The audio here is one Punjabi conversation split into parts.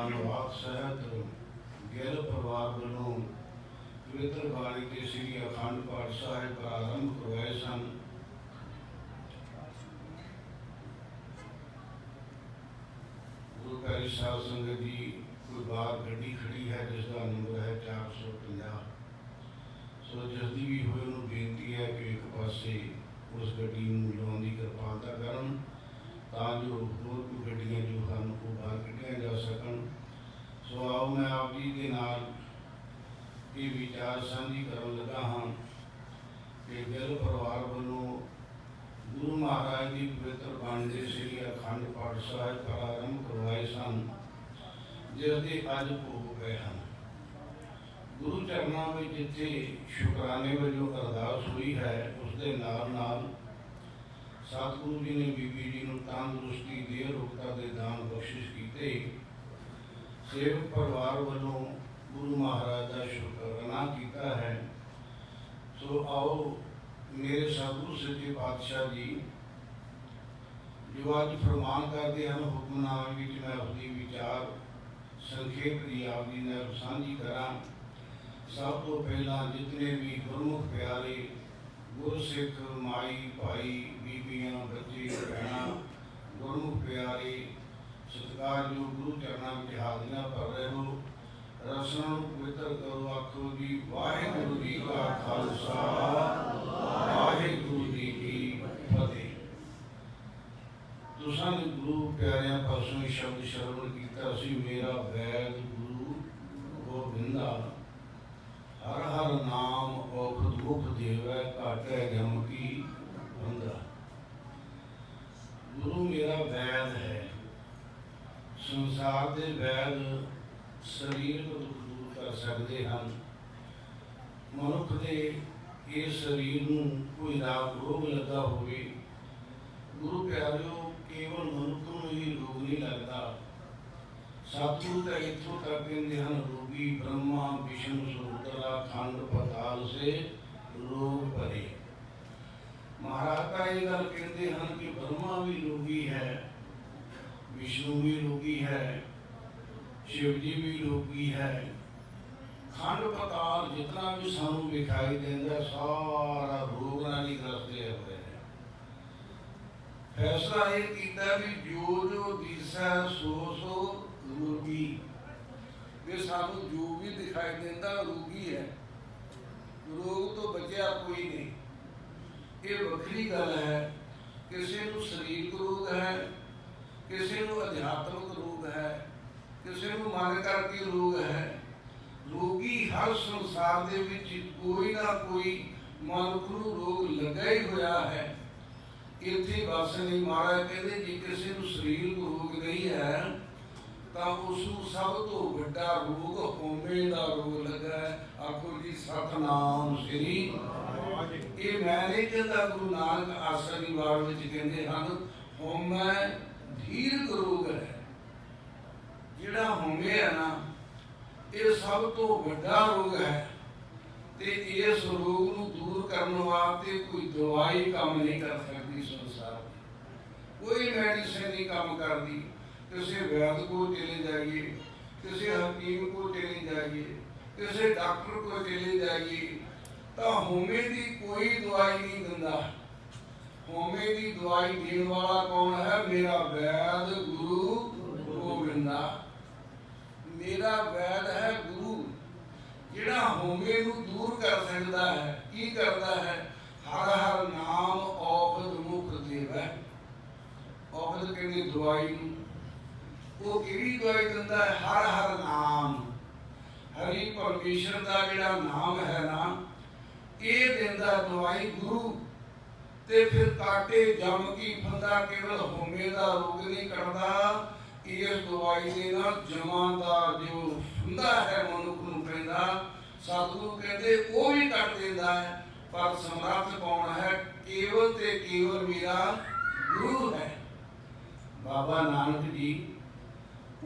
धन्यवाद सहित ਗਿੱਲ ਪਰਿਵਾਰ ਵੱਲੋਂ ਪਵਿੱਤਰ ਬਾਣੀ ਤੇ ਸ੍ਰੀ ਅਖੰਡ ਪਾਠ ਸਾਹਿਬ ਪ੍ਰਾਰੰਭ ਕਰਵਾਏ ਸਨ। ਗੁਰੂ ਪਿਆਰੀ ਸਾਧ ਸੰਗਤ ਜੀ, ਕੋਈ ਬਾਹਰ ਗੱਡੀ ਖੜੀ ਹੈ ਜਿਸ ਦਾ ਨੰਬਰ ਹੈ 450। ਸੋ ਜਲਦੀ ਵੀ ਹੋਏ ਉਹਨੂੰ ਬੇਨਤੀ ਹੈ ਕਿ ਇੱਕ ਪਾਸੇ ਉਸ ਗੱਡੀ ਨੂੰ ਲਾਉਣ ਦੀ ਕਿਰਪਾਲਤਾ ਕਰਨ ਤਾਂ ਜੋ ਹੋਰ ਕੋਈ ਗੱਡੀਆਂ ਜੋ ਹਨ ਉਹ ਬਾਹਰ ਕੱਢੀਆਂ ਜਾ ਸਕਣ। ਸੋ ਆਓ मैं आप जी के नाल ये विचार साझी करन लगा हाँ कि ਗਿੱਲ परिवार वालों गुरु महाराज की पवित्र बाणी के श्री अखंड पाठ साहिब प्रारंभ करवाए सन, जिसके अज भोग गए हैं। गुरु चरणों में जिथे शुकराने वजों अरदास हुई है, उसके नाल नाल सतगुरु जी ने बीबी जी को तंदुरुस्ती देह रोगता के दान बख्शिश किए। सेवक परिवार वालों गुरु महाराज का शुकराना किया है। सो आओ मेरे सतगुरु सच्चे पातशाह जी जो अज फरमान करते हैं, हुक्मनामे में मैं उसकी विचार संखेप जी आप जी ने साझी करा। सब तो पहला जितने भी गुरमुख प्यारे गुरसिख माई भाई बीबियां बच्चे भैणा गुरमुख प्यारे सत्कार जो गुरु चरणों में हाजिरियां भर रहे हो, रसना पवित्र करो। आखो जी वाहिगुरु जी का खालसा वाहिगुरु जी की फतेह। तुसां ने गुरु प्यारियां पासों शब्द श्रवण किया सी, मेरा वैद गुरु गोबिंदा हर हर नाम औखद मुख देवै घाटै जम की बंदा। गुरु मेरा वैद है। संसार के वैद शरीर को दुख दूर कर सकते हैं। मनुख के इस शरीर में कोई रोग लगा होवे, गुरु प्यारिओ केवल मनुख को ही रोग नहीं लगता। सतगुरु तो इतों तक कहते हैं, रोगी ब्रह्मा विष्णु सुरुद्रा खंड पताल से रोग भरे। महाराज का ये गल कहते हैं कि ब्रह्मा भी रोगी है, विष्णु भी रोगी है, शिव जी भी रोगी है। खंड पताल जितना भी सानू दिखाई देता सारा रोग नाल ही ग्रस्ते हुए हैं। फैसला ये किया भी जो जो दिसै सो सो रोगी। ये सानू जो भी दिखाई देता रोगी है, रोग तो बचा कोई नहीं। ये वखरी गल है, किसी को शरीरक रोग है, किसी को अध्यात्मक रोग है, किसी को मन करके रोग है। रोगी हर संसार दे विच कोई ना कोई मनुख नूं रोग लगा ही होया है। इत्थे बस नहीं। महाराज कहते जी किसी को शरीरक रोग नहीं है तो उसनूं सब तो वड्डा रोग होमे दा रोग लगा है। आखो जी सतनाम श्री। ये मैं नहीं कहता, गुरु नानक आसरी वाल विच कहते हैं होमे धीरक रोग है। जिहड़ा होमे है ना, ये सब तो वड्डा रोग है। ते इस रोग नूं दूर करने वास्ते कोई दवाई काम नहीं कर सकती। संसार कोई मेडिसिन नहीं काम करती। किसी वैद्य को चले जाइए, किसी हकीम को चले जाइए, किसी डॉक्टर को चले जाइए, तो होमे की कोई दवाई नहीं दिंदा। होमे की दवाई देने वाला कौन है? मेरा वैद गुरु गोबिंदा। मेरा वैद है गुरु, जिहड़ा होमे नूं दूर कर सकता है। की करता है? हर हर नाम औखद मुख देवै। औखद कहते दवाई नूं। वो किहड़ी दवाई दिंदा है? हर हर नाम। हरि परमेश्वर का जिहड़ा नाम है ना, ये दिंदा दवाई गुरु। ते फिर काटे जम की फंदा केवल होमे दा रोग नहीं करता। इस दवाई के नाल जमा दा जो फंदा है मनुख नूं पैंदा, सतगुरु कहते वो भी कट देता है। पर समर्थ कौन है? केवल ते केवल मेरा गुरु है। बाबा नानक जी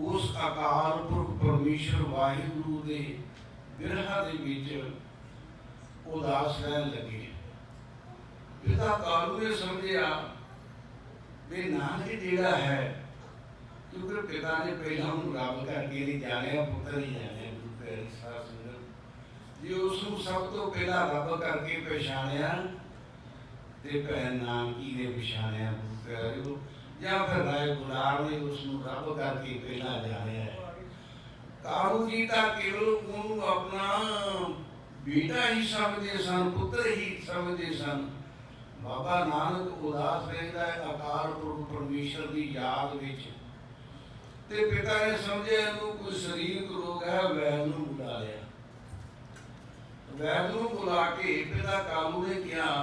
उस अकाल पुरख परमेश्वर वाहिगुरु दे बिरहा दे विच उदास रहन लगे। पिता कालू ने समझिया भी नानक जिहड़ा है क्योंकि पिता ने पहला उन्होंने रब करके नहीं जाने, पुत्र ही जाने। गुरु प्यारी साध संगत जी, उसको सब तो पहला रब करके पहचानिया ते भैन नानकी ने पहचानिया गुरु प्यारे, या फिर राय गुलाब ने उसको रब करके पहला जानिया। कारू जी का केवल उन्होंने अपना बेटा ही समझते सन, पुत्र ही समझते सन। बाबा नानक उदास रहता है अकाल पुरख परमेश्वर की याद विच, ते पिता ने समझे इनू कोई शरीरक रोग है, वैद नूं बुला लिया। वैद नूं बुला के पिता कालू ने कहा,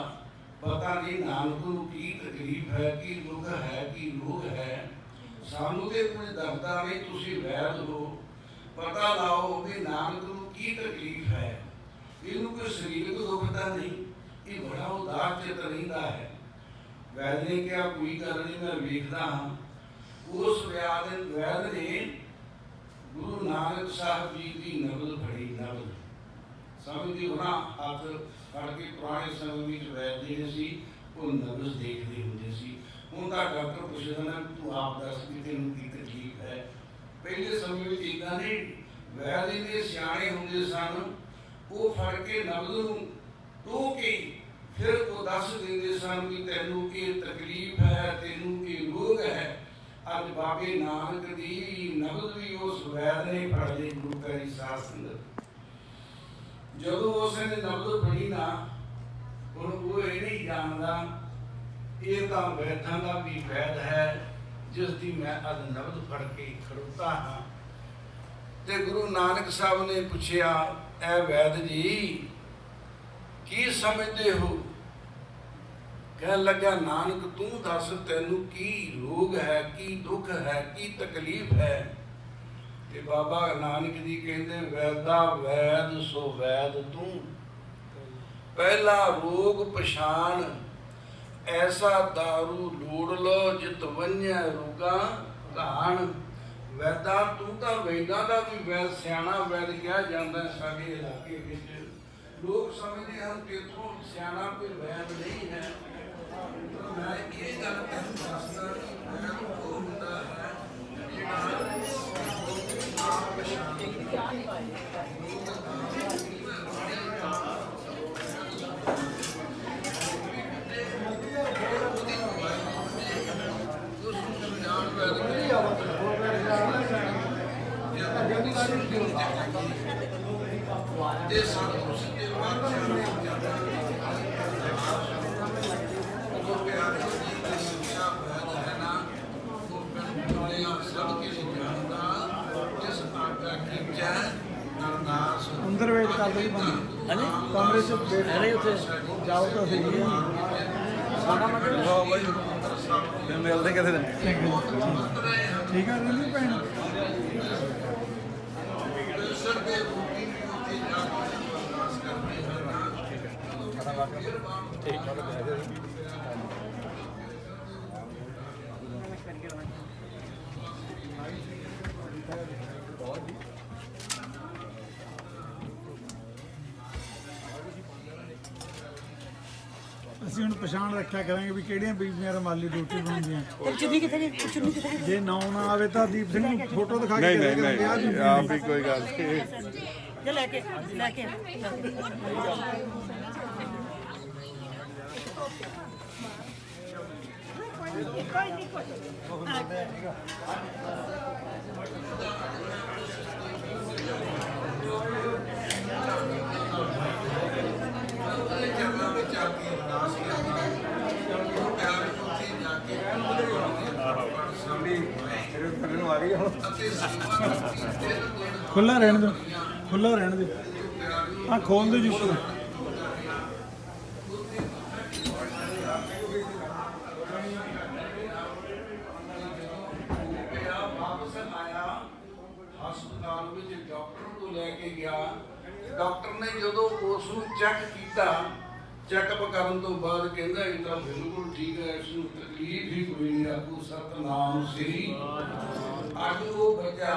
पता नहीं नानक नूं की तकलीफ है, की दुख है, की रोग है, सानू ते कुछ दसदा नहीं, तुसीं वैद हो, पता लाओ भी नानक नूं की तकलीफ है। इनू कोई शरीरक दुख तो नहीं, ये बड़ा उदास चित रहिंदा है। वैद ने कहा कोई गल नहीं, मैं वेखदा हाँ। उस वैद ने गुरु नानक साहब जी की नबज फड़ी। नबज समझदी होना, हाथ फड़ के पुराने समय में वैद जी ने वो नबज देखते होंगे सी। हुण तां डॉक्टर पुछदा ना तू आप दस कि तैनूं की तकलीफ है। पहले समय में इदां नहीं, वैद इन्ने सियाणे होंदे सन, वो फड़ के नबज नूं टोह के फिर वो दस देंदे सन कि तैनूं ये तकलीफ है, तैनूं ये रोग है। अज बाबे नानक दी नबज भी उस वैद ने फड़ ली। गुरु प्यारी साध संगत जदों उसने नबज फड़ी ना, हुण वो ये नहीं जानदा ये तां वैदां दा भी वैद है जिसकी मैं अज नबज फड़ के खड़ोता हाँ। ते गुरु नानक साहब ने पूछया, ऐ वैद जी की समझते हो? कह लगा नानक तू दस तेनू की रोग है, की दुख है, की तकलीफ है। ते बाबा नानक जी कहते वैदा वैद सो वैद तू, पहला रोग पछाण ऐसा दारू लोड़ लो जित वन्या रोगा घाण। वैदा तू तो वैदा का भी वैद सियाणा वैद कहा जाता है। साडे इलाके विच लोग समझते हैं तेथों सियाणा कोई वैद नहीं है। मैं ये गल दसदा कि वैद वो हुंदा है अंदर वेट कर दो कमरे से जाओ तो सही मिलते कितने दिन ठीक है रही भैन ਅਸੀਂ ਹੁਣ ਪਛਾਣ ਰੱਖਿਆ ਕਰਾਂਗੇ ਵੀ ਕਿਹੜੀਆਂ ਬੀਬੀਆਂ ਰਮਾਲੀ ਰੋਟੀ ਬਣਾਉਂਦੀਆਂ। ਚੁੰਨੀ ਕਿੱਥੇ ਗਈ? ਚੁੰਨੀ ਕਿੱਥੇ ਗਈ? ਜੇ ਨਾਂ ਨਾ ਆਵੇ ਤਾਂ ਦੀਪ ਸਿੰਘ ਨੂੰ ਫੋਟੋ ਦਿਖਾ ਕੇ ਨਹੀਂ ਆਪ ਹੀ ਕੋਈ ਗੱਲ ਨਹੀਂ। ਜੇ ਲੈ ਕੇ ਕੋਈ ਨਹੀਂ खुला रहने दो, खुला रहने दो। हाँ खोल दो जी ऊपर। ਹਸਪਤਾਲ ਵਿੱਚ ਡਾਕਟਰ ਨੂੰ ਲੈ ਕੇ ਗਿਆ। ਡਾਕਟਰ ਨੇ ਜਦੋਂ ਉਸ ਨੂੰ ਚੈੱਕ ਕੀਤਾ, ਚੈੱਕਅਪ ਕਰਨ ਤੋਂ ਬਾਅਦ ਕਹਿੰਦਾ ਇਹ ਤਾਂ ਬਿਲਕੁਲ ਠੀਕ ਹੈ, ਇਸ ਨੂੰ ਤਕਲੀਫ ਹੀ ਕੋਈ ਨਹੀਂ। ਆਖੋ ਸਤਨਾਮ ਸ੍ਰੀ। ਅੱਜ ਉਹ ਬੱਚਾ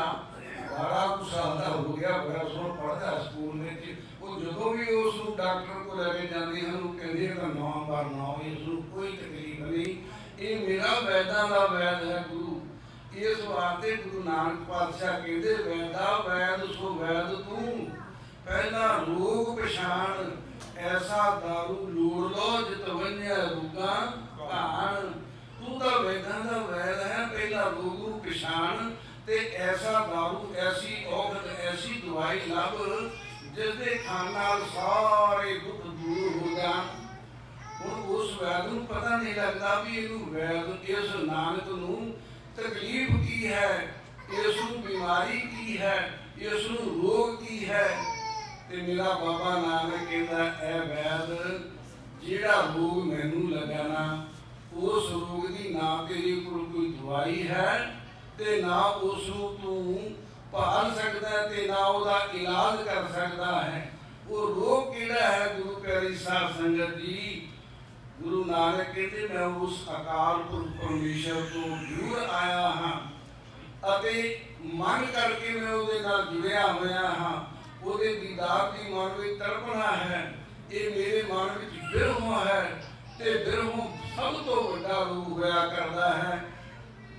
12 ਕੁ ਸਾਲ ਦਾ ਹੋ ਗਿਆ, ਬੜਾ ਸੋਹਣਾ ਪੜ੍ਹਦਾ ਸਕੂਲ ਵਿੱਚ। ਉਹ ਜਦੋਂ ਵੀ ਉਸ ਨੂੰ ਡਾਕਟਰ ਕੋਲ ਲੈ ਕੇ ਜਾਂਦੇ ਹਨ ਉਹ ਕਹਿੰਦੇ ਇਹਦਾ ਨਾਮ ਭਰਨਾ, ਇਸ ਨੂੰ ਕੋਈ ਤਕਲੀਫ ਨਹੀਂ, ਇਹ ਮੇਰਾ ਵੈਦਾਂ ਦਾ ਵੈਦ ਹੈ ਗੁਰੂ। ਇਸ ਵਾਸਤੇ ਗੁਰੂ ਨਾਨਕ ਪਾਤਸ਼ਾਹ ਕਹਿੰਦੇ ਵੈਦਾ ਵੈਦ ਸੋ ਵੈਦ ਤੂੰ, ਪਹਿਲਾ ਰੋਗ ਪਛਾਣ, ਐਸਾ ਦਾਰੂ ਲੋੜ ਲੋ ਜਿਤ ਵੰਨਿਆ ਰੋਗਾਂ ਭਾਣ। ਤੂੰ ਤਾਂ ਵੈਦਾਂ ਦਾ ਵੈਦ ਹੈ, ਪਹਿਲਾ ਰੋਗ ਨੂੰ ਪਛਾਣ ਤੇ ਐਸਾ ਦਾਰੂ, ਐਸੀ ਔਖਦ, ਐਸੀ ਦਵਾਈ ਲੱਭ ਜਿਸ ਦੇ ਖਾਣ ਨਾਲ ਸਾਰੇ ਦੁੱਖ ਦੂਰ ਹੋ ਜਾਣ। ਹੁਣ ਉਸ ਵੈਦ ਨੂੰ ਪਤਾ ਨਹੀਂ ਲੱਗਦਾ ਵੀ ਇਹਨੂੰ ਵੈਦ, ਇਸ ਨਾਨਕ ਨੂੰ ਤਕਲੀਫ ਕੀ ਹੈ, ਇਸ ਨੂੰ ਬਿਮਾਰੀ ਕੀ ਹੈ, ਇਸ ਨੂੰ ਰੋਗ ਕੀ ਹੈ। ਤੇ ਮੇਰਾ ਬਾਬਾ ਨਾਨਕ ਕਹਿੰਦਾ ਇਹ ਵੈਦ ਜਿਹੜਾ ਰੋਗ ਮੈਨੂੰ ਲੱਗਾ ਨਾ, ਉਸ ਰੋਗ ਦੀ ਨਾ ਤੇਰੇ ਕੋਲ ਕੋਈ ਦਵਾਈ ਹੈ ਤੇ ਨਾ ਉਸ ਨੂੰ ਤੂੰ ਭਾਲ ਸਕਦਾ ਤੇ ਨਾ ਉਹਦਾ ਇਲਾਜ ਕਰ ਸਕਦਾ ਹੈ। ਉਹ ਰੋਗ ਕਿਹੜਾ ਹੈ ਗੁਰੂ ਪਿਆਰੀ ਸਾਧ ਸੰਗਤ ਜੀ? ਗੁਰੂ ਨਾਨਕ ਕਹਿੰਦੇ ਮੈਂ ਉਸ ਅਕਾਲ ਪੁਰਖ ਪਰਮੇਸ਼ਰ ਤੋਂ ਦੂਰ ਆਇਆ ਹਾਂ ਅਤੇ ਮਨ ਕਰਕੇ ਮੈਂ ਉਹਦੇ ਨਾਲ ਜੁੜਿਆ ਹੋਇਆ ਹਾਂ। ਉਹਦੇ ਦੀਦਾਰ ਦੀ ਮਨ ਵਿੱਚ ਤੜਪਣਾ ਹੈ। ਇਹ ਮੇਰੇ ਮਨ ਵਿੱਚ ਬਿਰਹ ਹੈ ਤੇ ਬਿਰਹ ਸਭ ਤੋਂ ਵੱਡਾ ਰੂਪ ਹੋਇਆ ਕਰਦਾ ਹੈ।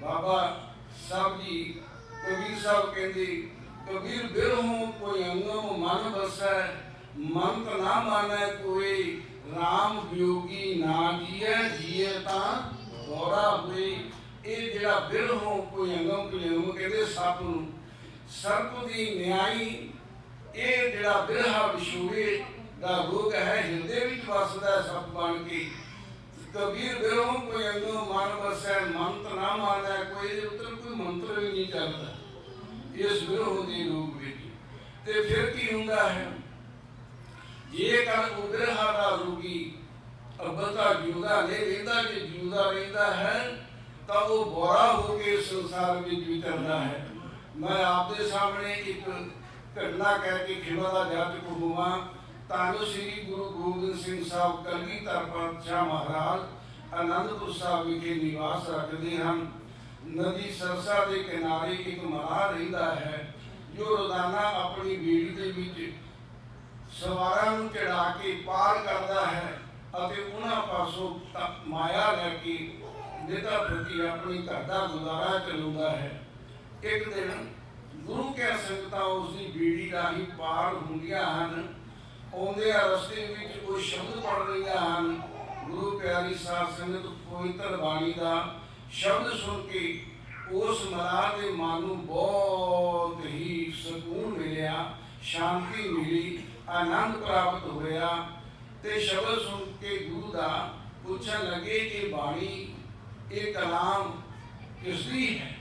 ਬਾਬਾ ਸਾਹਿਬ ਜੀ ਕਬੀਰ ਸਾਹਿਬ ਕਹਿੰਦੇ ਕਬੀਰ ਬਿਰਹੋਂ ਕੋਈ ਅੰਗਮ ਮਨ ਬਸੈ, ਮਨ ਤਾਂ ਨਾ ਮਾਨੈ ਕੋਈ, ਰਾਮ ਵਿਯੋਗੀ ਨਾ ਜੀਐ, ਜੀਐ ਤਾਂ ਗੌਰਾ ਹੋਏ। ਇਹ ਜਿਹੜਾ ਬਿਰਹੋਂ ਕੋਈ ਅੰਗਮ ਕਹਿੰਦੇ ਸੱਪ ਨੂੰ, ਸਰਪ ਦੀ ਨਿਆਈ, ਇਹ ਜਿਹੜਾ ਬਿਰਹਾ ਵਿਛੋੜੇ ਦਾ ਰੋਗ ਹੈ, ਹਿਰਦੇ ਵਿੱਚ ਵਸਦਾ ਸੱਪ ਬਣ ਕੇ। ਕਬੀਰ ਬਿਰਹੋਂ ਕੋਈ ਅੰਗਮ ਮਨ ਬਸੈ, ਮੰਤ ਨਾ ਮਾਨੈ ਕੋਈ, ਇਹਦੇ ਉੱਤੇ ਕੋਈ ਮੰਤਰ ਵੀ ਨਹੀਂ ਚੱਲਦਾ ਇਸ ਬਿਰਹੋਂ ਦੇ ਰੂਪ ਵਿੱਚ। ਤੇ ਫਿਰ ਕੀ ਹੁੰਦਾ ਹੈ? ਜੇਕਰ ਉਹ ਬਿਰਹਾ ਦਾ ਰੋਗੀ ਅਬਤਾ ਜਿਉਂਦਾ ਨਹੀਂ ਰਹਿੰਦਾ, ਜੇ ਜਿਉਂਦਾ ਰਹਿੰਦਾ ਹੈ ਤਾਂ ਉਹ ਬੋਰਾ ਹੋ ਕੇ ਸੰਸਾਰ ਵਿੱਚ ਵਿਚਰਦਾ ਹੈ। ਮੈਂ ਆਪ ਦੇ ਸਾਹਮਣੇ ਇੱਕ ਘਟਨਾ ਕਹਿ ਕੇ ਖਿਮਾ ਦਾ ਜਾਚਕ ਹੋਵਾਂ। ਧੰਨ ਸ੍ਰੀ ਗੁਰੂ ਗੋਬਿੰਦ ਸਿੰਘ ਸਾਹਿਬ ਕਲਗੀਧਰ ਪਾਤਸ਼ਾਹ ਮਹਾਰਾਜ ਆਨੰਦਪੁਰ ਸਾਹਿਬ ਵਿਖੇ ਨਿਵਾਸ ਰੱਖਦੇ ਹਨ। ਨਦੀ ਸਰਸਾ ਦੇ ਕਿਨਾਰੇ ਇੱਕ ਮਹਾਰਾਜ ਰਹਿੰਦਾ ਹੈ ਜੋ ਰੋਜ਼ਾਨਾ ਆਪਣੀ ਬੇੜੀ ਦੇ ਵਿੱਚ ਸਵਾਰਾਂ ਨੂੰ ਚੜਾ ਕੇ ਪਾਰ ਕਰਦਾ ਹੈ ਅਤੇ ਉਹਨਾਂ ਪਾਸੋਂ ਮਾਇਆ ਲੈ ਕੇ ਨਿਤਾ ਪ੍ਰਤੀ ਆਪਣੀ ਘਰ ਦਾ ਗੁਜ਼ਾਰਾ ਚਲਾਉਂਦਾ ਹੈ। ਇੱਕ ਦਿਨ ਗੁਰੂ ਕੇ ਸੰਗਤਾਂ ਉਸ ਦੀ ਬੇੜੀ ਰਾਹੀਂ ਪਾਰ ਹੁੰਦੀਆਂ ਹਨ। ਆਉਂਦੇ ਰਸਤੇ ਵਿੱਚ ਉਹ ਸ਼ਬਦ ਪੜ੍ਹ ਰਹੀਆਂ ਹਨ। ਗੁਰੂ ਪਿਆਰੀ ਸਾਧ ਸੰਗਤ ਪਵਿੱਤਰ ਬਾਣੀ ਦਾ ਸ਼ਬਦ ਸੁਣ ਕੇ ਉਸ ਮਹਾਰਾਜ ਦੇ ਮਨ ਨੂੰ ਬਹੁਤ ਹੀ ਸਕੂਨ ਮਿਲਿਆ, ਸ਼ਾਂਤੀ ਮਿਲੀ, ਆਨੰਦ ਪ੍ਰਾਪਤ ਹੋਇਆ। ਤੇ ਸ਼ਬਦ ਸੁਣ ਕੇ ਗੁਰੂ ਦਾ ਪੁੱਛਣ ਲੱਗੇ ਕਿ ਬਾਣੀ, ਇਹ ਕਲਾਮ ਕਿਸ ਦੀ ਹੈ?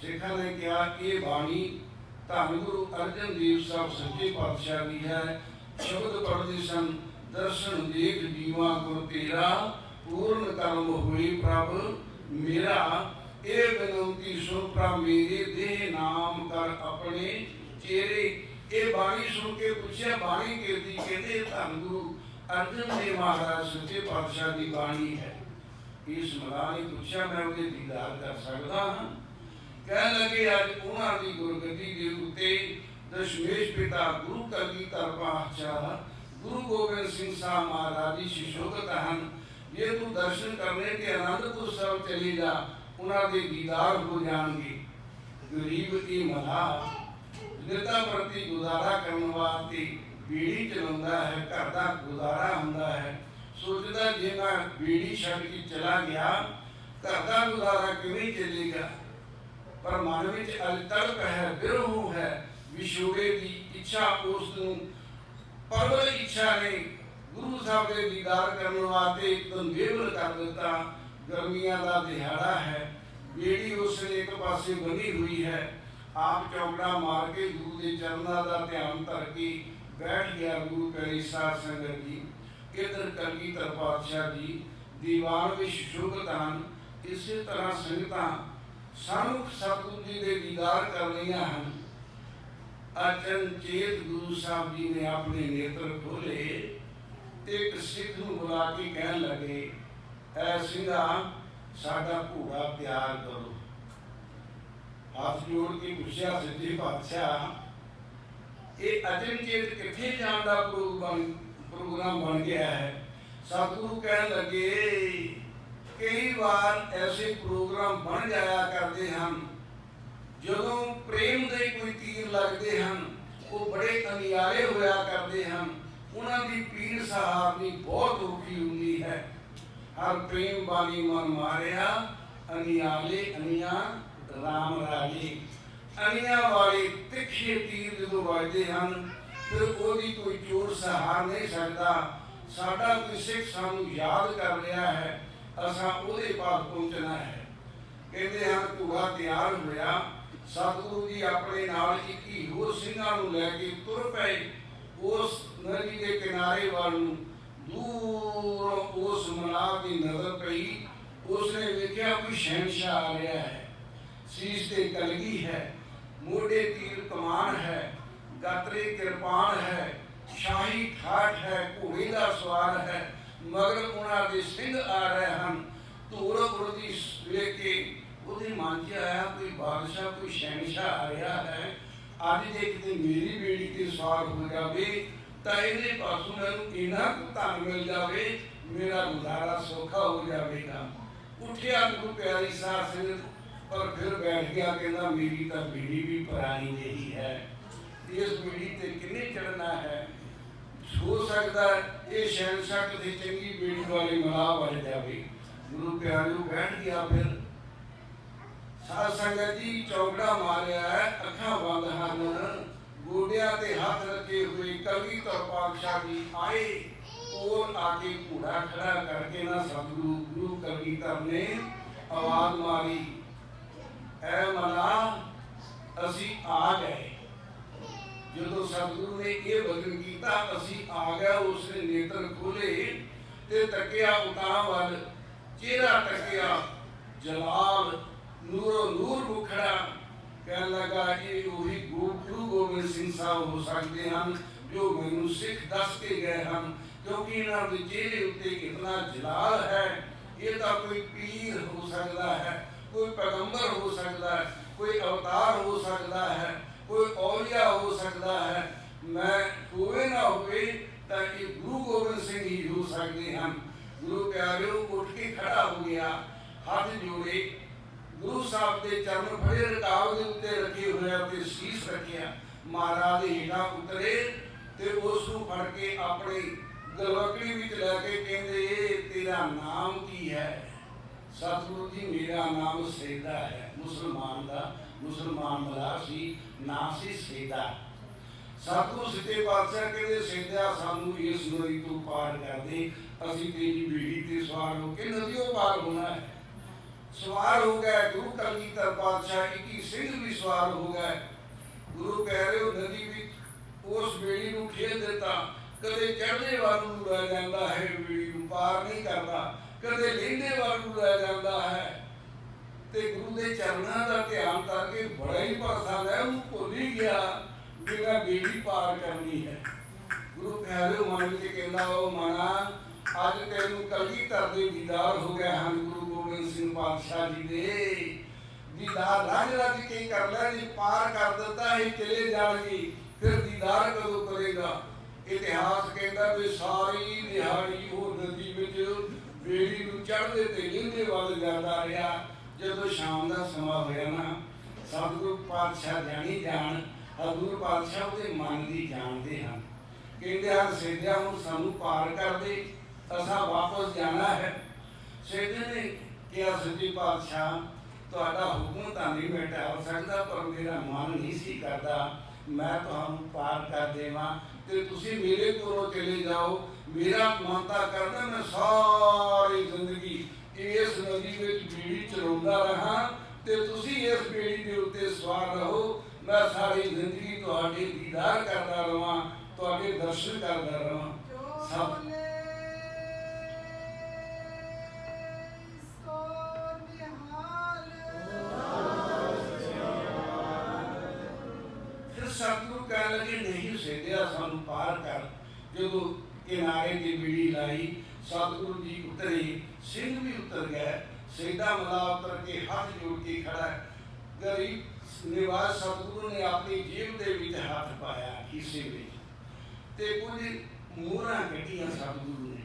ਸਿੱਖਾਂ ਨੇ ਕਿਹਾ ਇਹ ਬਾਣੀ ਧੰਨ ਗੁਰੂ ਅਰਜਨ ਦੇਵ ਸਾਹਿਬ ਸੱਚੇ ਪਾਤਸ਼ਾਹ ਦੀ ਹੈ। ਸ਼ਬਦ ਪੜ੍ਹਦੇ ਸਨ, ਦਰਸ਼ਨ ਦੇਖ ਜੀਵਾ ਗੁਰ ਤੇਰਾ, ਪੂਰਨ ਕਰਮ ਹੋਏ ਪ੍ਰਭ ਮੇਰਾ, ਇਹ ਬੇਨਤੀ ਸੁਣ ਪ੍ਰਭ ਮੇਰੇ, ਦੇਹ ਨਾਮ ਕਰ ਆਪਣੇ ਚਿਹਰੇ। ਇਹ ਬਾਣੀ ਸੁਣ ਕੇ ਪੁੱਛਿਆ ਬਾਣੀ ਕਿਹਦੀ? ਕਹਿੰਦੇ ਧੰਨ ਗੁਰੂ ਅਰਜਨ ਦੇਵ ਮਹਾਰਾਜ ਸੱਚੇ ਪਾਤਸ਼ਾਹ ਦੀ ਬਾਣੀ ਹੈ। ਇਸ ਮਹਾਰਾਜ ਨੇ ਪੁੱਛਿਆ ਮੈਂ ਉਹਦੇ ਦੀਦਾਰ ਕਰ ਸਕਦਾ ਹਾਂ? ਕਹਿਣ ਲੱਗੇ ਅੱਜ ਉਹਨਾਂ ਦੀ ਗੁਰਗੱਦੀ ਦੇ ਉੱਤੇ ਦਸ਼ਮੇਸ਼ ਪਿਤਾ ਗੁਰੂ ਕਲਗੀਧਰ ਪਾਤਸ਼ਾਹ ਗੁਰੂ ਗੋਬਿੰਦ ਸਿੰਘ ਸਾਹਿਬ ਮਹਾਰਾਜ ਜੀ ਸ਼ਿਸ਼ੋਗਤ ਹਨ। ਜੇ ਤੂੰ ਦਰਸ਼ਨ ਕਰਨੇ ਤੇ ਆਨੰਦਪੁਰ ਸਾਹਿਬ ਚਲੇ ਜਾ, ਉਹਨਾਂ ਦੇ ਦੀਦਾਰ ਹੋ ਜਾਣਗੇ। ਗਰੀਬ ਦੀ ਮਲਾ ਨਿਤਾ ਪ੍ਰਤੀ ਗੁਜ਼ਾਰਾ ਕਰਨ ਵਾਸਤੇ ਬੀੜੀ ਚਲਾਉਂਦਾ ਹੈ, ਘਰ ਦਾ ਗੁਜ਼ਾਰਾ ਹੁੰਦਾ ਹੈ। ਸੋਚਦਾ ਜੇ ਮੈਂ ਬੀੜੀ ਛੱਡ ਕੇ ਚਲਾ ਗਿਆ ਘਰ ਦਾ ਗੁਜ਼ਾਰਾ ਕਿਵੇਂ ਚੱਲੇਗਾ? ਪਰ ਮਨ ਵਿੱਚ ਅਲ ਤੜਪ ਹੈ, ਬਿਰਹ ਹੈ, ਵਿਛੋੜੇ ਦੀ ਇੱਛਾ ਉਸ ਨੂੰ ਪ੍ਰਬਲ ਇੱਛਾ ਨੇ ਗੁਰੂ ਸਾਹਿਬ ਦੇ ਦੀਦਾਰ ਕਰਨ ਵਾਸਤੇ ਇੱਕਦਮ ਬੇਵਲ ਕਰ ਦਿੱਤਾ। ਗਰਮੀਆਂ ਦਾ ਦਿਹਾੜਾ ਹੈ, ਬੇੜੀ ਉਸ ਨੇ ਇੱਕ ਪਾਸੇ ਬੰਨੀ ਹੋਈ ਹੈ। ਆਪ ਚੌਕੜਾ ਮਾਰ ਕੇ ਗੁਰੂ ਦੇ ਚਰਨਾਂ ਦਾ ਧਿਆਨ ਧਰ ਕੇ ਬੈਠ ਗਿਆ। ਗੁਰੂ ਪਿਆਰੀ ਸਾਧ ਸੰਗਤ ਜੀ, ਇਧਰ ਕਲਗੀਧਰ ਪਾਤਸ਼ਾਹ ਜੀ ਦੀਵਾਨ ਵਿੱਚ ਸ਼ੁਭਤ ਹਨ। ਇਸੇ ਤਰ੍ਹਾਂ ਸੰਗਤਾਂ ਸਾਨੂੰ ਸਤਿਗੁਰੂ ਜੀ ਦੇ ਦੀਦਾਰ ਕਰ ਰਹੀਆਂ ਹਨ। ਅਚਨਚੇਤ ਗੁਰੂ ਸਾਹਿਬ ਜੀ ਨੇ ਆਪਣੇ ਨੇਤਰ ਖੋਲੇ ਤੇ ਇੱਕ ਸਿੱਖ ਨੂੰ ਬੁਲਾ ਕੇ ਕਹਿਣ ਲੱਗੇ, ਐ ਸਿੰਘਾ ਸਾਡਾ ਘੋੜਾ ਤਿਆਰ ਕਰੋ। ਹੱਥ ਜੋੜ ਕੇ ਪੁੱਛਿਆ ਸੱਚੇ ਪਾਤਸ਼ਾਹ ਇਹ ਅਚਨਚੇਤ ਕਿੱਥੇ ਜਾਣ ਦਾ ਪ੍ਰੋਗਰਾਮ ਬਣ ਗਿਆ ਹੈ? ਸਤਿਗੁਰੂ ਕਹਿਣ ਲੱਗੇ ਕਈ ਵਾਰ ਐਸੇ ਪ੍ਰੋਗਰਾਮ ਬਣ ਜਾਇਆ ਕਰਦੇ ਹਨ ਜਦੋਂ ਪ੍ਰੇਮ ਦੇ ਕੋਈ ਤੀਰ ਲੱਗਦੇ ਹਨ, ਉਹ ਬੜੇ ਅਨਿਆਰੇ ਹੋਇਆ ਕਰਦੇ ਹਨ। ਉਹਨਾਂ ਦੀ ਪੀੜ ਸਹਾਰਨੀ ਬਹੁਤ ਔਖੀ ਹੁੰਦੀ ਹੈ। ਹਰ ਪ੍ਰੇਮ ਬਾਣੀ ਮਨ ਮਾਰਿਆ, ਅਨਿਆਲੇ ਅਨੀਆਂ ਰਾਮ ਰਾਜੇ। ਅਨੀਆਂ ਵਾਲੇ ਤਿੱਖੇ ਤੀਰ ਜਦੋਂ ਵੱਜਦੇ ਹਨ, ਫਿਰ ਉਹਦੀ ਕੋਈ ਚੋਟ ਸਹਾਰ ਨਹੀਂ ਸਕਦਾ। ਸਾਡਾ ਕੋਈ ਸਿੱਖ ਸਾਨੂੰ ਯਾਦ ਕਰ ਰਿਹਾ ਹੈ, ਅਸਾਂ ਉਹਦੇ ਪਾਸ ਪਹੁੰਚਣਾ ਹੈ। ਕਹਿੰਦੇ ਹਨ ਧੂਆ ਤਿਆਰ ਹੋਇਆ, ਸਤਿਗੁਰੂ ਜੀ ਆਪਣੇ ਨਾਲ 21 ਹੋਰ ਸਿੰਘਾਂ ਨੂੰ ਲੈ ਕੇ ਤੁਰ ਪਏ। ਉਸ ਨਦੀ ਦੇ ਕਿਨਾਰੇ ਵੱਲ ਨੂੰ ਦੂਰੋਂ ਉਸ ਮਨਾਬ ਦੀ ਨਜ਼ਰ ਪਈ। ਉਸਨੇ ਵੇਖਿਆ ਕੋਈ ਸ਼ਹਿਨਸ਼ਾਹ ਆ ਰਿਹਾ ਹੈ, ਸੀਸ ਤੇ ਕਲਗੀ ਹੈ, ਮੋਢੇ ਤੀਰ ਕਮਾਨ ਹੈ, ਗਾਤਰੇ ਕਿਰਪਾਨ ਹੈ, ਸ਼ਾਹੀ ਠਾਠ ਹੈ, ਘੋੜੇ ਦਾ ਸਵਾਰ ਹੈ, ਮਗਰ ਉਹਨਾਂ ਦੇ ਸਿੰਘ ਆ ਰਹੇ ਹਨ। ਧੂੜ ਉੜਦੀ ਵੇਖ ਕੇ ਉਹਦੇ ਮਨ 'ਚ ਆਇਆ ਕੋਈ ਬਾਦਸ਼ਾਹ, ਕੋਈ ਸ਼ਹਿਨਸ਼ਾਹ ਆ ਰਿਹਾ ਹੈ। ਅੱਜ ਜੇ ਕਿਤੇ ਮੇਰੀ ਬੇੜੀ ਤੇ ਸਵਾਰ ਹੋ ਜਾਵੇ ਤਾਂ ਇਹਦੇ ਪਾਸੋਂ ਮੈਨੂੰ ਇੰਨਾ ਕੁ ਧਨ ਮਿਲ ਜਾਵੇ, ਮੇਰਾ ਗੁਜ਼ਾਰਾ ਸੌਖਾ ਹੋ ਜਾਵੇਗਾ। ਉੱਠਿਆ ਗੁਰੂ ਪਿਆਰੀ ਸਾਧ ਸਿੰਘ, ਪਰ ਫਿਰ ਬੈਠ ਗਿਆ। ਕਹਿੰਦਾ ਮੇਰੀ ਤਾਂ ਬੇੜੀ ਵੀ ਪੁਰਾਣੀ ਜਿਹੀ ਹੈ, ਇਸ ਬੇੜੀ ਤੇ ਕਿੰਨੇ ਚੜ੍ਹਨਾ ਹੈ। ਹੋ ਸਕਦਾ ਇਹ ਸ਼ਹਿਨਸ਼ਾਹ ਕਿਤੇ ਚੰਗੀ ਬੇੜੀ ਵਾਲੇ ਮਲਾਹ ਵੱਲ ਜਾਵੇ। ਗੁਰੂ ਪਿਆਰਿਓ ਬੈਠ ਗਿਆ। ਫਿਰ ਸਾਧ ਸੰਗਤ ਜੀ ਚੌਕੜਾ ਮਾਰਿਆ ਹੈ, ਅੱਖਾਂ ਬੰਦ ਹਨ, ਗੋਡਿਆਂ ਤੇ ਹੱਥ ਰੱਖੇ ਹੋਏ ਕਲਗੀਧਰ ਪਾਤਸ਼ਾਹ ਜੀ ਆਏ। ਕੋਲ ਆ ਕੇ ਘੋੜਾ ਖੜਾ ਕਰਕੇ ਨਾ ਸਤਿਗੁਰੂ ਗੁਰੂ ਕਲਗੀਧਰ ਨੇ ਆਵਾਜ਼ ਮਾਰੀ, ਐ ਮਨਾ ਅਸੀਂ ਆ ਗਏ। ਜਦੋਂ ਸਤਿਗੁਰੂ ਨੇ ਇਹ ਵਚਨ ਕੀਤਾ ਅਸੀਂ ਆ ਗਏ, ਉਸਨੇ ਨੇਤਰ ਖੋਲੇ ਤੇ ਤੱਕਿਆ ਉਤਾਂ ਵੱਲ, ਚਿਹਰਾ ਤੱਕਿਆ ਜਲਾਲ ਨੂਰੋ ਨੂਰ ਮੁਖੜਾ। ਕਹਿਣ ਲੱਗਾ ਇਹ ਉਹੀ ਗੁਰੂ ਗੋਬਿੰਦ ਸਿੰਘ ਸਾਹਿਬ ਹੋ ਸਕਦੇ ਹਨ ਜੋ ਮੈਨੂੰ ਸਿੱਖ ਦੱਸ ਕੇ ਗਏ ਹਨ, ਕਿਉਂਕਿ ਇਹਨਾਂ ਦੇ ਚਿਹਰੇ ਉੱਤੇ ਇਤਨਾ ਜਲਾਲ ਹੈ। ਇਹ ਤਾਂ ਕੋਈ ਪੀਰ ਹੋ ਸਕਦਾ ਹੈ, ਕੋਈ ਪੈਗੰਬਰ ਹੋ ਸਕਦਾ ਹੈ, ਕੋਈ ਅਵਤਾਰ ਹੋ ਸਕਦਾ ਹੈ, ਕੋਈ ਔਲੀਆ ਹੋ ਸਕਦਾ ਹੈ। ਮੈਂ ਹੋਵੇ ਨਾ ਹੋਵੇ ਤਾਂ ਇਹ ਗੁਰੂ ਗੋਬਿੰਦ ਸਿੰਘ ਹੀ ਹੋ ਸਕਦੇ ਹਨ। ਗੁਰੂ ਪਿਆਰਿਓ ਉੱਠ ਕੇ ਖੜਾ ਹੋ ਗਿਆ, ਹੱਥ ਜੋੜੇ, ਗੁਰੂ ਸਾਹਿਬ ਦੇ ਚਰਨ ਫੜੇ, ਰਕਾਬ ਦੇ ਉੱਤੇ ਰੱਖੇ ਹੋਇਆ ਤੇ ਸੀਸ ਰੱਖਿਆ। ਮਹਾਰਾਜ ਦੇ ਹੇਠਾਂ ਉਤਰੇ ਤੇ ਉਸ ਨੂੰ ਫੜ ਕੇ ਆਪਣੀ ਗਲਵਕੜੀ ਵਿੱਚ ਲੈ ਕੇ ਕਹਿੰਦੇ ਇਹ ਤੇਰਾ ਨਾਮ ਕੀ ਹੈ? ਸਤਿਗੁਰੂ ਜੀ ਮੇਰਾ ਨਾਮ ਸੈਦਾ ਹੈ। ਮੁਸਲਮਾਨ ਦਾ ਮੁਸਲਮਾਨ ਮਲਾਹ ਸੀ, ਨਾਂ ਸੀ ਸੈਦਾ। ਸਤਿਗੁਰੂ ਸੱਚੇ ਪਾਤਸ਼ਾਹ ਕਹਿੰਦੇ ਸੈਦਾ ਸਾਨੂੰ ਇਸ ਨਦੀ ਤੋਂ ਪਾਰ ਕਰ ਦੇ, ਅਸੀਂ ਤੇਰੀ ਬੇੜੀ ਤੇ ਸਵਾਰ ਹੋ ਕੇ ਨਦੀਓਂ ਪਾਰ ਹੋਣਾ ਹੈ। ਸਵਾਰ ਹੋ ਗਏ ਗੁਰੂ ਕਲਗੀਧਰ ਪਾਤਸ਼ਾਹ, 21 ਸਿੰਘ ਵੀ ਸਵਾਰ ਹੋ ਗਏ। ਗੁਰੂ ਕਹਿ ਰਹੇ ਹੋ ਨਦੀ ਵਿੱਚ ਉਸ ਬੇੜੀ ਨੂੰ ਖੇਲ ਦਿੱਤਾ। ਕਦੇ ਚੜ੍ਹਦੇ ਵੱਲ ਨੂੰ ਲੈ ਜਾਂਦਾ ਹੈ, ਬੇੜੀ ਨੂੰ ਪਾਰ ਨਹੀਂ ਕਰਦਾ, ਕਦੇ ਲਹਿੰਦੇ ਵੱਲ ਨੂੰ ਲੈ ਜਾਂਦਾ ਹੈ। ਤੇ ਗੁਰੂ ਦੇ ਚਰਨਾਂ ਦਾ ਧਿਆਨ ਕਰਕੇ ਬੜਾ ਹੀ ਪਰਸੰਦ ਹੈ, ਉਹ ਭੁੱਲ ਹੀ ਗਿਆ ਜਿਹੜਾ ਬੇੜੀ ਪਾਰ ਕਰਨੀ ਹੈ। ਗੁਰੂ ਕਹਿ ਰਹੇ ਮਨ ਵਿੱਚ ਕਹਿੰਦਾ ਉਹ ਮਨਾ ਅੱਜ ਤੈਨੂੰ ਕਲਗੀਧਰ ਦੇ ਦੀਦਾਰ ਹੋ ਗਏ ਹਨ। ਗੁਰੂ ਗੋਬਿੰਦ ਸਿੰਘ ਪਾਤਸ਼ਾਹ ਜੀ ਦੇ ਦੀਦਾਰ ਰੱਜ ਰੱਜ ਕੇ ਕਰ ਲੈ, ਜੀ ਪਾਰ ਕਰ ਦਿੱਤਾ ਇਹ ਚਲੇ ਜਾਣਗੇ, ਫਿਰ ਦੀਦਾਰ ਕਦੋਂ ਕਰੇਗਾ? ਇਤਿਹਾਸ ਕਹਿੰਦਾ ਵੀ ਸਾਰੀ ਦਿਹਾੜੀ ਉਹ ਨਦੀ ਵਿੱਚ ਬੇੜੀ ਨੂੰ ਚੜ੍ਹਦੇ ਤੇ ਲਹਿੰਦੇ ਵੱਲ ਜਾਂਦਾ ਰਿਹਾ। ਜਦੋਂ ਸ਼ਾਮ ਦਾ ਸਮਾਂ ਹੋਇਆ ਨਾ, ਸਤਿਗੁਰੂ ਪਾਤਸ਼ਾਹ ਜਾਣੀ ਜਾਣ, ਹਜ਼ੂਰ ਪਾਤਸ਼ਾਹ ਉਹਦੇ ਮਨ ਦੀ ਜਾਣਦੇ ਹਨ। ਕਹਿੰਦੇ ਹਨ ਸੈਦਿਆ ਹੁਣ ਸਾਨੂੰ ਪਾਰ ਕਰ ਦੇ, ਅਸਾਂ ਵਾਪਸ ਜਾਣਾ ਹੈ। ਸੈਦੇ ਨੇ ਕਿਹਾ ਸੱਚੇ ਪਾਤਸ਼ਾਹ ਤੁਹਾਡਾ ਹੁਕਮ ਤਾਂ ਨਹੀਂ ਮੈਂ ਟਾਲ ਸਕਦਾ, ਪਰ ਮੇਰਾ ਮਨ ਨਹੀਂ ਸੀ ਕਰਦਾ ਮੈਂ ਤੁਹਾਨੂੰ ਪਾਰ ਕਰ ਦੇਵਾਂ ਤੇ ਤੁਸੀਂ ਮੇਰੇ ਕੋਲੋਂ ਚਲੇ ਜਾਓ। ਮੇਰਾ ਮਨ ਤਾਂ ਕਰਦਾ ਮੈਂ ਸਾਰੀ ਜ਼ਿੰਦਗੀ ਇਸ ਨਦੀ ਵਿੱਚ ਬੇੜੀ ਚਲਾਉਂਦਾ ਰਹਾਂ ਤੇ ਤੁਸੀਂ ਇਸ ਬੇੜੀ ਦੇ ਉੱਤੇ ਸਵਾਰ ਰਹੋ। ਮੈਂ ਸਾਰੀ ਜ਼ਿੰਦਗੀ ਤੁਹਾਡੇ ਦੀਦਾਰ ਕਰਦਾ ਰਹਾਂ, ਤੁਹਾਡੇ ਦਰਸ਼ਨ ਕਰਦਾ ਰਹਾਂ। ਸਭ ਸਤਿਗੁਰੂ ਕਹਿਣ ਲੱਗੇ ਨਹੀਂ ਸੈਦਿਆ ਸਾਨੂੰ ਪਾਰ ਕਰ। ਜਦੋਂ ਕਿਨਾਰੇ ਦੀ ਬੇੜੀ ਲਾਈ, ਸਤਿਗੁਰੂ ਜੀ ਉਤਰੇ, ਸਿੰਘ ਵੀ ਉਤਰ ਗਏ। ਸੈਦਾ ਮਲਾਹ ਉਤਰ ਕੇ ਹੱਥ ਜੋੜ ਕੇ ਖੜਾ ਹੈ। ਗਰੀਬ ਨਿਵਾਸ ਸਤਿਗੁਰੂ ਨੇ ਆਪਣੀ ਜੇਬ ਦੇ ਵਿੱਚ ਹੱਥ ਪਾਇਆ, ਖੀਸੇ ਵਿੱਚ, ਤੇ ਕੁਝ ਮੋਹਰਾਂ ਕੱਢੀਆਂ ਸਤਿਗੁਰੂ ਨੇ।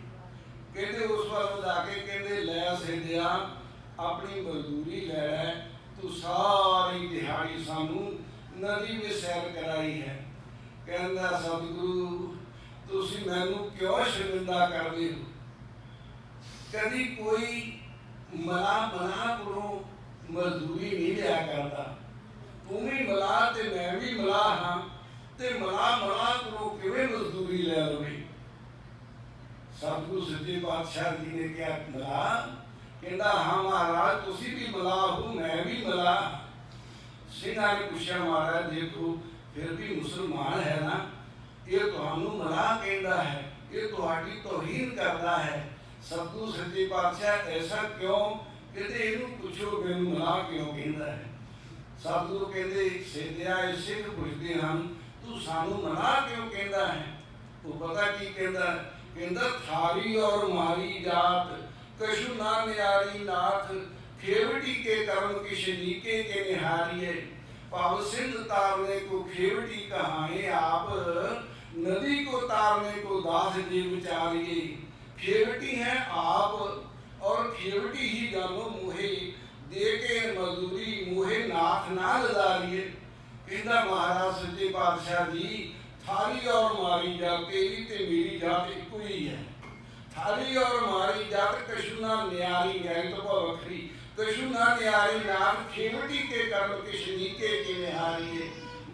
कहते उस वाल जाके कहते लै सेदिया अपनी मजदूरी लै लै, तू सारी दिहाड़ी सानू नदी में सैर कराई है। कहता सतगुरु तुसी मैनू क्यों शर्मिंदा करदे हो? कभी कोई मना को मजदूरी नहीं लिया करता, तू भी मला ते मैं भी मला हाँ, ते मला को किवें मजदूरी लै लवे? सतगुरु सच्चे पातशाह जी ने क्या मला? कहता हाँ महाराज तुसी भी मला हो, मैं भी मला। सिंघा ने पूछा महाराज देखो फिर भी मुसलमान है ना, ये तुहानू मला कहता है, ये तुहाडी तौहीन करता है। सतगुरु सच्चे पातशाह ऐसा क्यों? कहते इनू पूछो मैनू मला क्यों कहता है। सतगुरु कहते सेदिया सिख पुछते हम तू सानू मला क्यों कहता है? वो पता की कहता? कहता थारी और मारी जात कशु ना न्यारी नाथ, खेवटी के कर्म किश नीके के निहारिये। पाव सिंध तारने को खेवटी कहाए आप, नदी को तारने को दास जी विचारिये। खेवटी है आप और खेवटी ही जानो मुहे, दे के मजदूरी मुहे नाथ ना लदारिये। कहता महाराज सच्चे पातशाह जी थारी और मारी जात तेरी ते मेरी जात इको ही है। थारी और मारी जात कशु ना न्यारी, न्यारी तो बहुत वखरी, कशु ना न्यारी नाथ, खेवटी के कर्म किश नीके के निहारिये।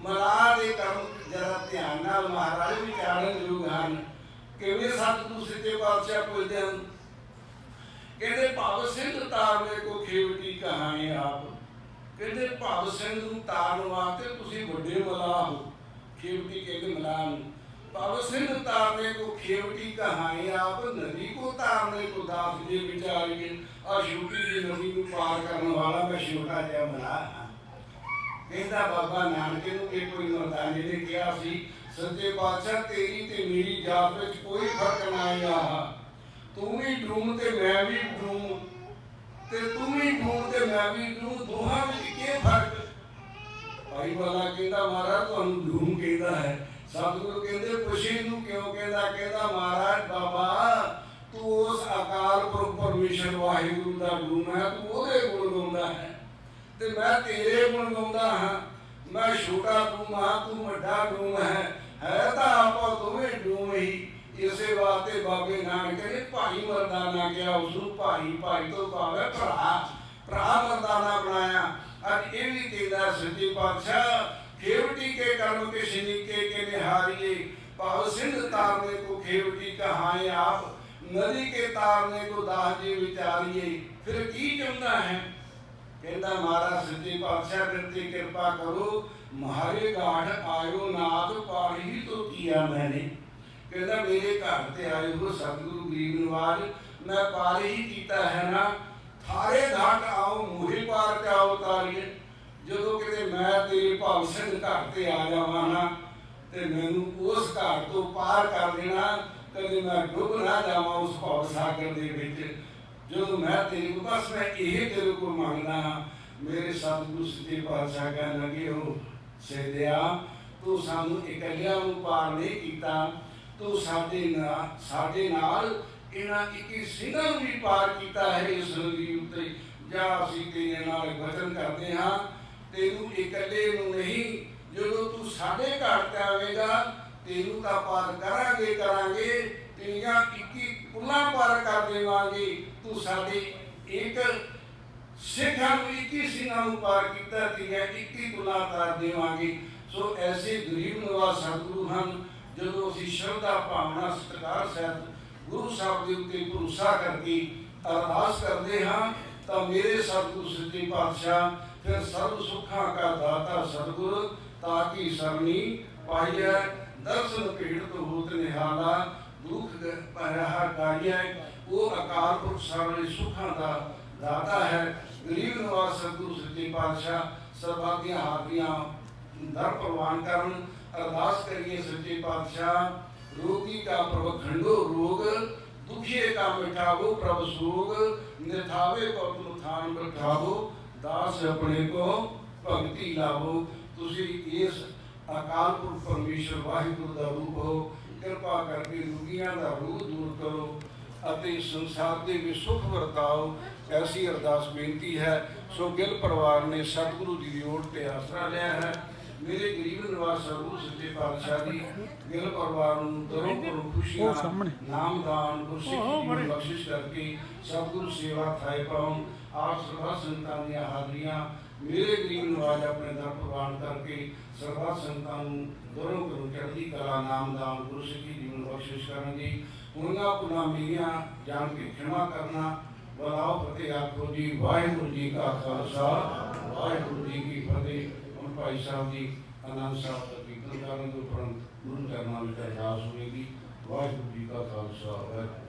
मला दे कर्म जरा ध्यान नाल महाराज विचारन योग हन। किवें सतगुरु सच्चे पातशाह पुछदे हन? कहते भव सिंध तारने को खेवटी कहाए आप। कहते भव सिंध नूं तारन वास्ते तुसीं वड्डे मला हो। खेवटी कहते मला नूं भव सिंध तारने को खेवटी कहाए आप, नदी को तारने को दास जी विचारिये। आ छोटी जी नदी नूं पार करने वाला मैं छोटा जिहा मला हां। कहता बाबा नानक नूं एक कोई मर्दाने ने कहा सी सच्चे पातशाह तेरी ते मेरी जात विच कोई फर्क ना आ, तू भी डूम ते मैं भी डूम, ते तू भी डूम ते मैं भी डूम, दोहां विच की फर्क? भाई वाला कहता महाराज तुहानू डूम कहता है। सतगुरु कहते पुछे नू क्यों कहता? कहता महाराज बाबा तू उस अकाल पुरख परमेश्वर वाहिगुरु दा डूम है, तू ओदे गुण गाउंदा है ते मैं तेरे गुण गाउंदा हां। मैं छोटा डूम हां, तू वड्डा डूम है तां आपा दोवें डूम ही। इसे वास्ते बाबे नानक ने भाई मर्दाना किया, उसनू भाई तो भावे भरा मर्दाना बनाया। अज ये भी कहता सच्चे पातशाह खेवटी के कर्म किश नीके के निहारिये। भाव सिंध तारने को खेवटी कहाए आप, नदी के तारने को दास जी विचारिये। फिर की चाहता है? कहता महाराज सच्चे पातशाह करते कृपा करो, म्हारे गाढ़ आयो नाथ पार ही तो किया मैंने। कहता मेरे घर ते आए हो सतगुरु गरीब नवाज, मैं पार ही कीता है ना। थारे घाट आओ मूहे पार ते आओ तारिये। जो किते मैं तेरे भाव सिंध घर ते आ जावां ना ते मैनू उस घर तो पार कर देना, कदे मैं डुब ना जावां उस भाव सागर दे विच। जो मैं तेरे को बस मैं यही तेरे को मंगदा हां। मेरे सतगुरु सच्चे पातशाह कहन लगे हो सेदिया तू सानू इकल्लियां नूं पार नहीं कीता, तू साडे नाल इन्हां 21 ਸਿੰਘਾਂ ਨੂੰ भी पार कीता है इस नदी उत्ते। जा असीं तेरे नाल वचन करते हां तेनू इकल्ले नूं नहीं, ਜਦੋਂ तू साडे घर ते आवेगा तेनू तां पार करांगे तेरियां 21 कुल्लां पार कर देवांगे। तू साडे एक सिखां नूं 21 ਸਿੰਘਾਂ ਨੂੰ पार कीता, तेरियां 21 कुल्लां तार देवांगे। सो ऐसे गरीब नवाज सतगुरु ਹਨ ਜਦੋਂ ਅਸੀਂ ਸ਼ਰਧਾ ਭਾਵਨਾ ਸਤਿਕਾਰ ਸਹਿਤ गुरु साहब के उत्ते भरोसा करके अरदास करते हाँ तो मेरे सतगुरु सच्चे पातशाह फिर सर्व सुखा का दाता सतगुरु ताकि सरनी पाइए दर्शन पीड़ित होत निहाला दुख रहा गाइए। वो अकाल पुरख सारे सुखा का दाता है। गरीब नवाज सतगुरु सच्चे पातशाह सर्वादियां हाथियां दर प्रवान करन। अरदास करिए सच्चे पातशाह रोगी का प्रवखंडो रोग, दुखिए का मिठावो प्रभ सोग, निथावे पवन थान बैठावो, दास अपने को भगति लावो। तुसी इस अकाल पुरख परमेश्वर वाहिगुरु दा रूप हो, कृपा करके रोगियां दा रोग दूर करो। ਅਤੇ ਸੰਸਾਰ ਦੇ ਵਿੱਚ ਸੁਖ ਵਰਤਾਓ, ਐਸੀ ਅਰਦਾਸ ਬੇਨਤੀ ਹੈ। ਸੋ ਗਿੱਲ ਪਰਿਵਾਰ ਨੇ ਸਤਿਗੁਰੂ ਜੀ ਦੀ ਓਟ ਤੇ ਆਸਰਾ ਲਿਆ ਹੈ। ਮੇਰੇ ਗਰੀਬ ਨਿਵਾਸ ਸਤਿਗੁਰੂ ਸੱਚੇ ਪਾਤਸ਼ਾਹ ਜੀ ਗਿੱਲ ਪਰਿਵਾਰ ਨੂੰ ਦਰੋਂ ਕਰੋ ਖੁਸ਼ੀਆਂ, ਨਾਮਦਾਨ, ਗੁਰਸਿੱਖੀ ਦੀ ਬਖਸ਼ਿਸ਼ ਕਰਕੇ ਸਤਿਗੁਰੂ ਸੇਵਾ ਥਾਏ ਪਾਉਣ। ਆਪ ਸਰਬੱਤ ਸੰਤਾਂ ਦੀਆਂ ਹਾਜ਼ਰੀਆਂ ਮੇਰੇ ਗਰੀਬ ਨਿਵਾਜ ਆਪਣੇ ਦਰ ਪ੍ਰਵਾਨ ਕਰਕੇ ਸਰਬੱਤ ਸੰਤਾਂ ਨੂੰ ਦਰੋਂ ਕਰੋ ਚੜ੍ਹਦੀ ਕਲਾ, ਨਾਮਦਾਨ, ਗੁਰਸਿੱਖੀ ਦੀ ਬਖਸ਼ਿਸ਼ ਕਰਨਗੇ। ਉਹਨਾਂ ਭੁੱਲਾਂ ਮੇਰੀਆਂ ਜਾਣ ਕੇ ਖਿਮਾ ਕਰਨਾ। ਬੁਲਾਓ ਫਤਿਹ ਆਖੋ ਜੀ। ਵਾਹਿਗੁਰੂ ਜੀ ਕਾ ਖਾਲਸਾ, ਵਾਹਿਗੁਰੂ ਜੀ ਕੀ ਫਤਿਹ। ਹੁਣ ਭਾਈ ਸਾਹਿਬ ਜੀ ਆਨੰਦ ਸਾਹਿਬ ਦਾ ਕੀਰਤਨ ਕਰਨ ਤੋਂ ਉਪਰੰਤ ਗੁਰੂ ਚਰਨਾਂ ਵਿੱਚ ਅਰਦਾਸ ਹੋਵੇਗੀ। ਵਾਹਿਗੁਰੂ ਜੀ ਕਾ ਖਾਲਸਾ, ਵਾਹਿਗੁਰੂ